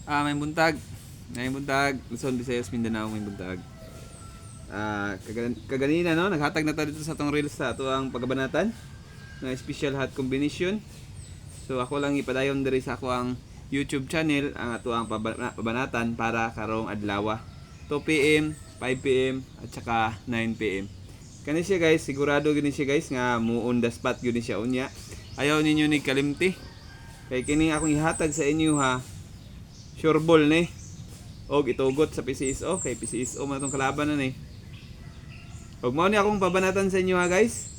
May buntag. May buntag. Luzon, Visayas, Mindanao, may buntag. Kaganina no, naghatag na tayo dito sa tong reels sa ato ang pagabanatan na special hot combination. So ako lang ipadayon diri sa ako ang YouTube channel ang ato ang pabanatan para karong adlaw. 2 PM, 5 PM at saka 9 PM. Kani siya guys, sigurado gini siya guys nga muon the spot gini siya unya. Ayaw ninyo ni kalimti. Kay kini akong ihatag sa inyo ha. Sure ball ni. Og itugot sa PCSO kay PCSO man tong kalaban na ni. Og mao ni akong pabanatan sa inyo ha guys.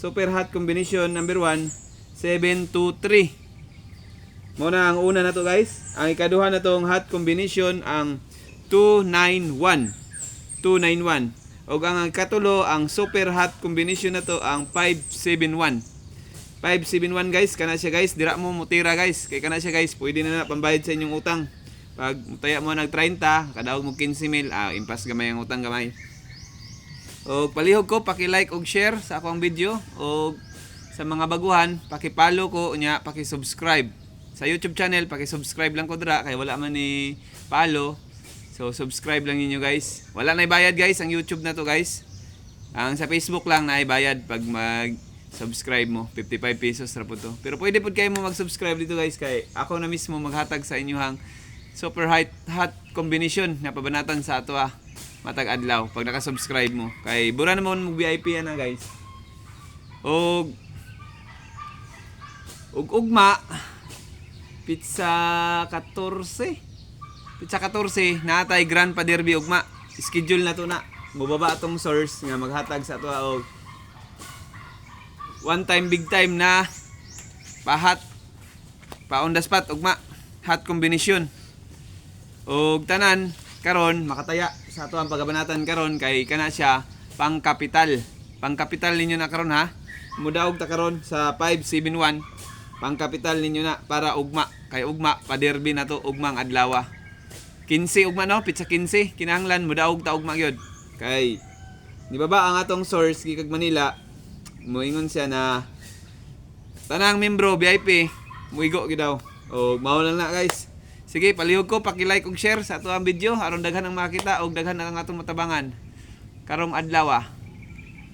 Super hot combination number 1, 723. Mao na ang una na to guys. Ang ikaduha na tong hot combination ang 291. 291. Og ang katulo ang super hot combination na to ang 571. 571 guys, kana siya guys, dira mo mutira guys. Kay kana siya guys, pwede na pambayad sa inyong utang. Pag mutaya mo nag 30, kadaog mo 15,000, impas gamay ang utang gamay. Og palihog ko, paki-like og share sa akong video. Og sa mga baguhan, paki-follow ko nya, paki-subscribe. Sa YouTube channel, paki-subscribe lang ko dira kay wala man ni follow. So subscribe lang niyo guys. Wala na ibayad guys ang YouTube na to guys. Ang sa Facebook lang na ibayad pag mag-subscribe mo. 55 pesos ra po to. Pero pwede po kayo mo mag-subscribe dito guys kay ako na mismo maghatag sa inyohang super hot combination na pabanatan sa ato matag adlaw pag naka-subscribe mo. Kay bura naman mo VIP na guys. Og ugma pizza 14. Pizza 14 natay Grand Pa Derby ugma. Schedule na to na. Mubaba atong source nga maghatag sa ato og one time big time na pahat pa on the spot ugma hot combination. Og tanan karon makataya sa ato ang pagabanatan karon kay kana siya pangkapital. Pangkapital ninyo na karon ha. Mudaog ta karon sa 571. Pangkapital ninyo na para ugma kay ugma pa derby na to ugmang adlaw. 15 ugma no, pizza 15 kinahanglan mudaog ta ugma gyud. Kay di ba ang atong source gikag Manila moingon siya na tanang membro VIP muigo gid daw. Og mao lang na guys. Sige, palihog ko, paki-like ug share sa ato ang video aron daghan ang makita og daghan ang atong matabangan karong adlaw.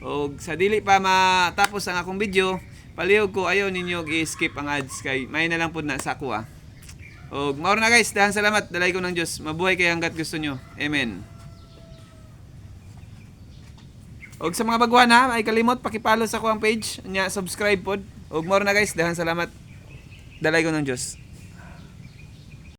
Og sa dili pa matapos ang akong video, palihog ko ayaw ninyo i-skip ang ads kay may na lang pud na sa ako Og mao na guys, dahan salamat, dalay ko ng Dios. Mabuhay kayo hangga't gusto nyo. Amen. Og sa mga baguhan ha, ay kalimot paki-follow sa ako ang page, nya subscribe pod. Og mao na guys, dahan salamat. Dalay ko ng Dios.